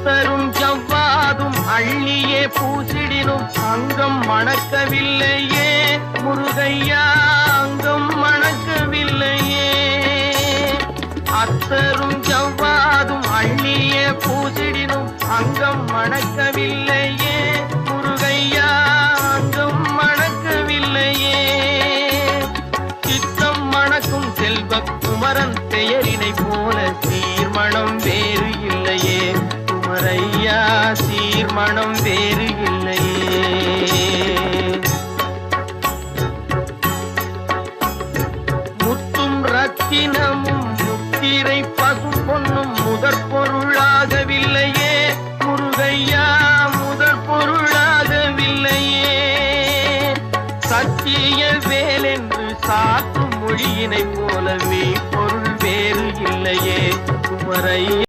அத்தரும் ஜவ்வாதும் அள்ளியே பூசிடினும் அங்கம் மணக்கவில்லையே முருகையா, அங்கம் மணக்கவில்லையே. அத்தரும் ஜவ்வாதும் அள்ளியே பூசிடினும் அங்கம் மணக்கவில்லையே முருகையா, அங்கம் மணக்கவில்லையே. சித்தம் மணக்கும் செல்வ குமரன் பெயரினை போல சீர்மணம் வேறு இல்லையே குமரையா, சீர்மணம் வேறு இல்லையே. முத்தும் ரத்தினமும் முத்திரை பசும் பொன்னும் முதற் பொருளாகவில்லையே முருகையா, முதற் பொருளாகவில்லையே. சத்திய வேலென்று சாற்றும் மொழியினை